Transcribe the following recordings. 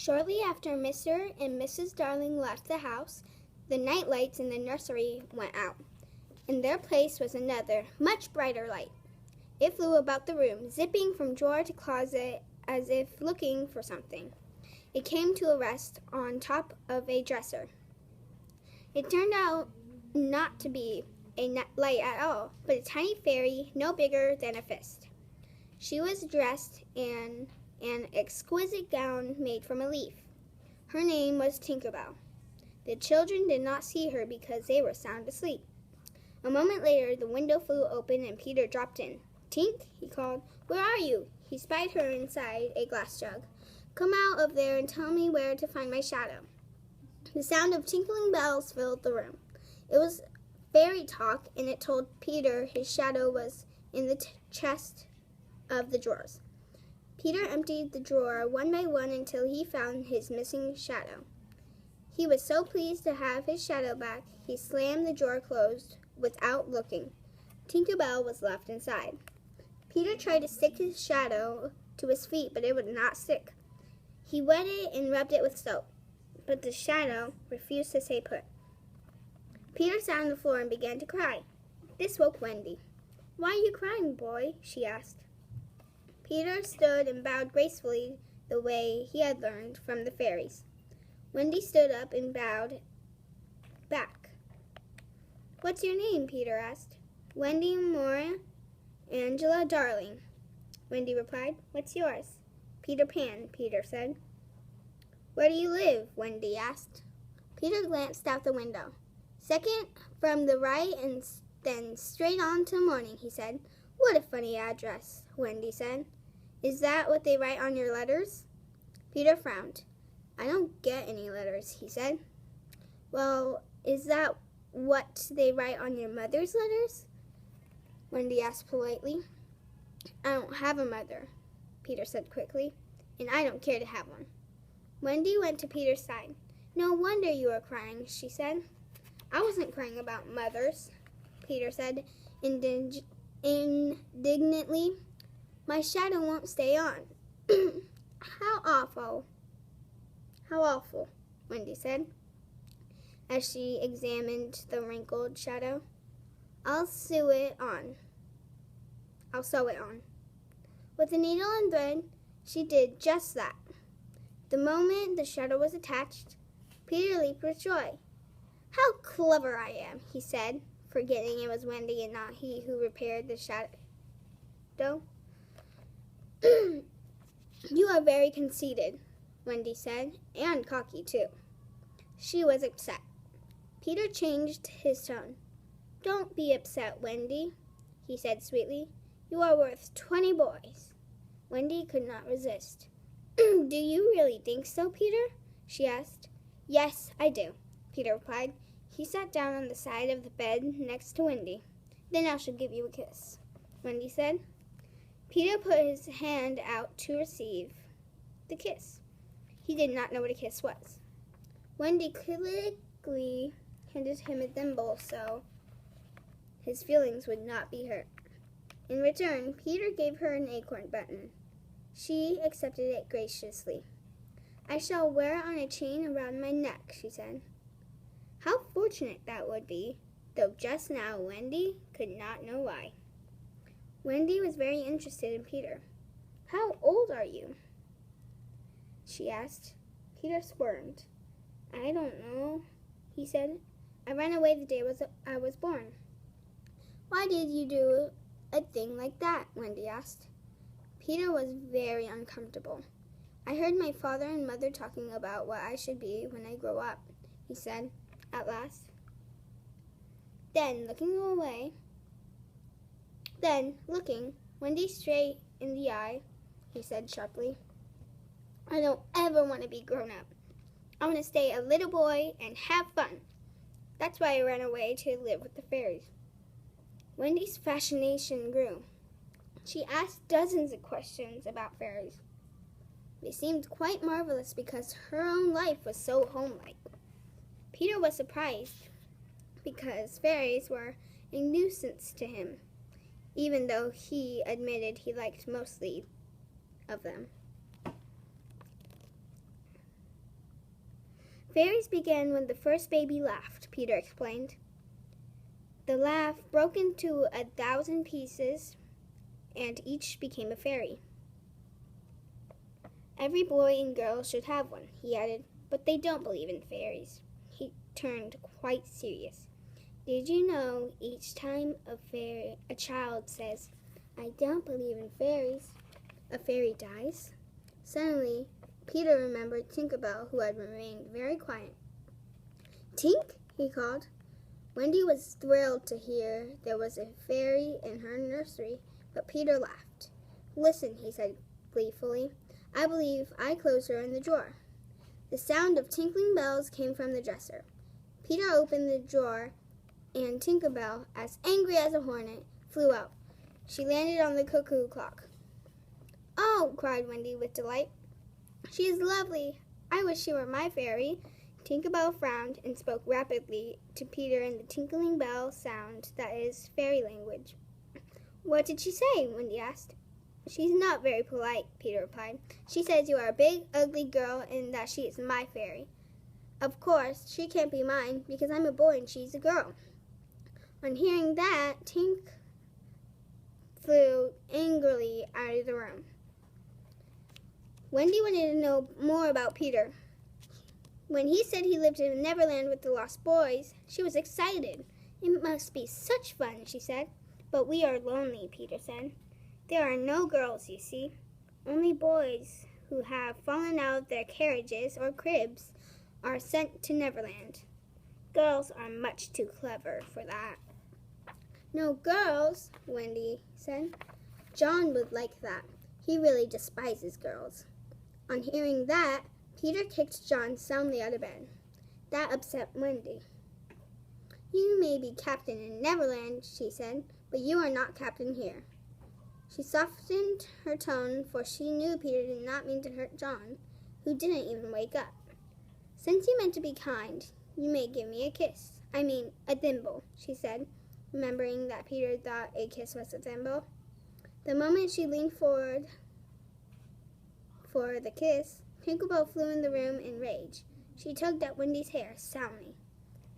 Shortly after Mr. and Mrs. Darling left the house, the night lights in the nursery went out. In their place was another, much brighter light. It flew about the room, zipping from drawer to closet as if looking for something. It came to a rest on top of a dresser. It turned out not to be a light at all, but a tiny fairy no bigger than a fist. She was dressed in an exquisite gown made from a leaf. Her name was Tinker Bell. The children did not see her because they were sound asleep. A moment later, the window flew open and Peter dropped in. "Tink," he called, "where are you?" He spied her inside a glass jug. "Come out of there and tell me where to find my shadow." The sound of tinkling bells filled the room. It was fairy talk, and it told Peter his shadow was in the chest of the drawers. Peter emptied the drawer one by one until he found his missing shadow. He was so pleased to have his shadow back, he slammed the drawer closed without looking. Tinker Bell was left inside. Peter tried to stick his shadow to his feet, but it would not stick. He wet it and rubbed it with soap, but the shadow refused to stay put. Peter sat on the floor and began to cry. This woke Wendy. "Why are you crying, boy?" she asked. Peter stood and bowed gracefully the way he had learned from the fairies. Wendy stood up and bowed back. "What's your name?" Peter asked. "Wendy Moore Angela Darling," Wendy replied. "What's yours?" "Peter Pan," Peter said. "Where do you live?" Wendy asked. Peter glanced out the window. "Second from the right and then straight on till morning," he said. "What a funny address," Wendy said. "Is that what they write on your letters?" Peter frowned. "I don't get any letters," he said. "Well, is that what they write on your mother's letters?" Wendy asked politely. "I don't have a mother," Peter said quickly, "and I don't care to have one." Wendy went to Peter's side. "No wonder you are crying," she said. "I wasn't crying about mothers," Peter said indignantly. "My shadow won't stay on." How awful, Wendy said, as she examined the wrinkled shadow. I'll sew it on. With a needle and thread, she did just that. The moment the shadow was attached, Peter leaped with joy. "How clever I am," he said, forgetting it was Wendy and not he who repaired the shadow. "You are very conceited," Wendy said, "and cocky, too." She was upset. Peter changed his tone. "Don't be upset, Wendy," he said sweetly. "You are worth 20 boys." Wendy could not resist. "Do you really think so, Peter?" she asked. "Yes, I do," Peter replied. He sat down on the side of the bed next to Wendy. "Then I shall give you a kiss," Wendy said. Peter put his hand out to receive the kiss. He did not know what a kiss was. Wendy quickly handed him a thimble so his feelings would not be hurt. In return, Peter gave her an acorn button. She accepted it graciously. "I shall wear it on a chain around my neck," she said. How fortunate that would be, though just now Wendy could not know why. Wendy was very interested in Peter. "How old are you?" she asked. Peter squirmed. "I don't know," he said. "I ran away the day I was born." "Why did you do a thing like that?" Wendy asked. Peter was very uncomfortable. "I heard my father and mother talking about what I should be when I grow up," he said at last. Then, looking Wendy straight in the eye, he said sharply, "I don't ever want to be grown up. I want to stay a little boy and have fun. That's why I ran away to live with the fairies." Wendy's fascination grew. She asked dozens of questions about fairies. They seemed quite marvelous because her own life was so homelike. Peter was surprised because fairies were a nuisance to him, even though he admitted he liked mostly of them. Fairies began when the first baby laughed, Peter explained. The laugh broke into 1,000 pieces, and each became a fairy. Every boy and girl should have one, he added, but they don't believe in fairies. He turned quite serious. Did you know each time a child says, "I don't believe in fairies," a fairy dies? Suddenly, Peter remembered Tinker Bell, who had remained very quiet. "Tink," he called. Wendy was thrilled to hear there was a fairy in her nursery, but Peter laughed. "Listen," he said gleefully. "I believe I closed her in the drawer." The sound of tinkling bells came from the dresser. Peter opened the drawer, and Tinker Bell, as angry as a hornet, flew out. She landed on the cuckoo clock. "Oh!" cried Wendy with delight. "She is lovely. I wish she were my fairy." Tinker Bell frowned and spoke rapidly to Peter in the tinkling bell sound that is fairy language. "What did she say?" Wendy asked. "She's not very polite," Peter replied. "She says you are a big, ugly girl and that she is my fairy. Of course, she can't be mine because I'm a boy and she's a girl." On hearing that, Tink flew angrily out of the room. Wendy wanted to know more about Peter. When he said he lived in Neverland with the Lost Boys, she was excited. "It must be such fun," she said. "But we are lonely," Peter said. "There are no girls, you see. Only boys who have fallen out of their carriages or cribs are sent to Neverland. Girls are much too clever for that." "No girls," Wendy said. "John would like that. He really despises girls." On hearing that, Peter kicked John soundly out of bed. That upset Wendy. "You may be captain in Neverland," she said, "but you are not captain here." She softened her tone, for she knew Peter did not mean to hurt John, who didn't even wake up. "Since you meant to be kind, you may give me a kiss. I mean, a thimble," she said, remembering that Peter thought a kiss was a thimble. The moment she leaned forward for the kiss, Tinker Bell flew in the room in rage. She tugged at Wendy's hair soundly.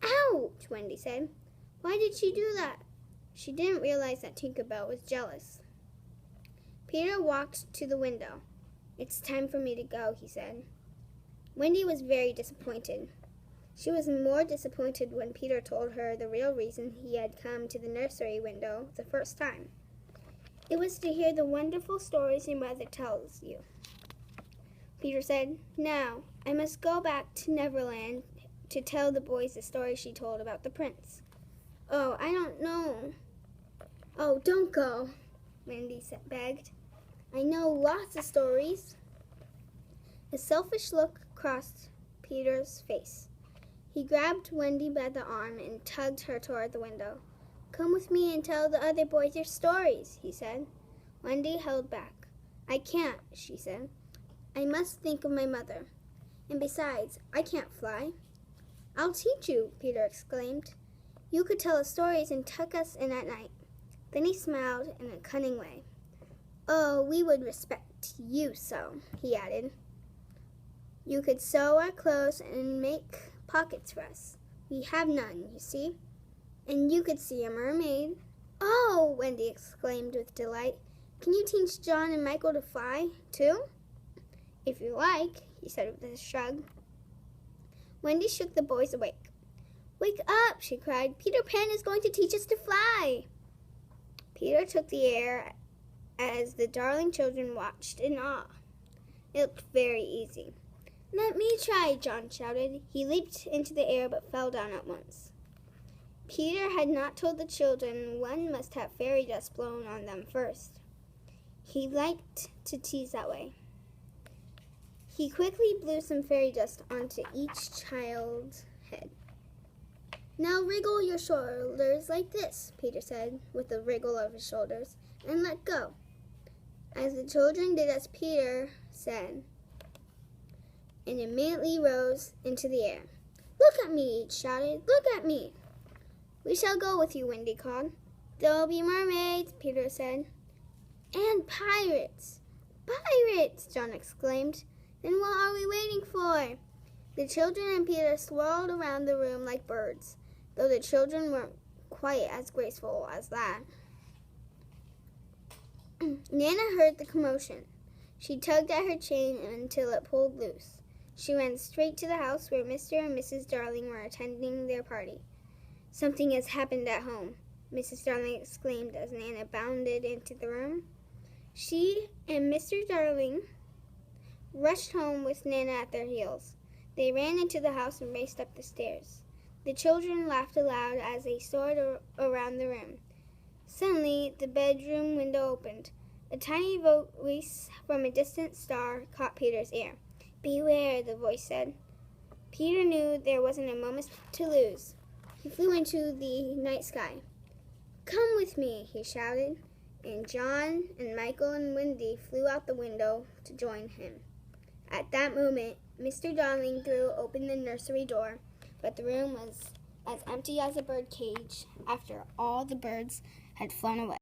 "Ouch!" Wendy said. "Why did she do that?" She didn't realize that Tinker Bell was jealous. Peter walked to the window. "It's time for me to go," he said. Wendy was very disappointed. She was more disappointed when Peter told her the real reason he had come to the nursery window the first time. "It was to hear the wonderful stories your mother tells you," Peter said. "Now, I must go back to Neverland to tell the boys the story she told about the prince." "Oh, I don't know." "Oh, don't go," Wendy begged. "I know lots of stories." A selfish look crossed Peter's face. He grabbed Wendy by the arm and tugged her toward the window. "Come with me and tell the other boys your stories," he said. Wendy held back. "I can't," she said. "I must think of my mother. And besides, I can't fly." "I'll teach you," Peter exclaimed. "You could tell us stories and tuck us in at night." Then he smiled in a cunning way. "Oh, we would respect you so," he added. "You could sew our clothes and make pockets for us. We have none, you see. And you could see a mermaid." "Oh!" Wendy exclaimed with delight. "Can you teach John and Michael to fly, too?" "If you like," he said with a shrug. Wendy shook the boys awake. "Wake up!" she cried. "Peter Pan is going to teach us to fly." Peter took the air as the darling children watched in awe. It looked very easy. "Let me try," John shouted. He leaped into the air but fell down at once. Peter had not told the children one must have fairy dust blown on them first. He liked to tease that way. He quickly blew some fairy dust onto each child's head. "Now wriggle your shoulders like this," Peter said, with a wriggle of his shoulders, "and let go." As the children did as Peter said, and immediately rose into the air. "Look at me!" each shouted. "Look at me!" "We shall go with you," Wendy called. "There'll be mermaids," Peter said. "And pirates!" "Pirates!" John exclaimed. "Then what are we waiting for?" The children and Peter swirled around the room like birds, though the children weren't quite as graceful as that. Nana heard the commotion. She tugged at her chain until it pulled loose. She ran straight to the house where Mr. and Mrs. Darling were attending their party. "Something has happened at home," Mrs. Darling exclaimed as Nana bounded into the room. She and Mr. Darling rushed home with Nana at their heels. They ran into the house and raced up the stairs. The children laughed aloud as they soared around the room. Suddenly, the bedroom window opened. A tiny voice from a distant star caught Peter's ear. "Beware," the voice said. Peter knew there wasn't a moment to lose. He flew into the night sky. "Come with me," he shouted, and John and Michael and Wendy flew out the window to join him. At that moment, Mr. Darling threw open the nursery door, but the room was as empty as a bird cage after all the birds had flown away.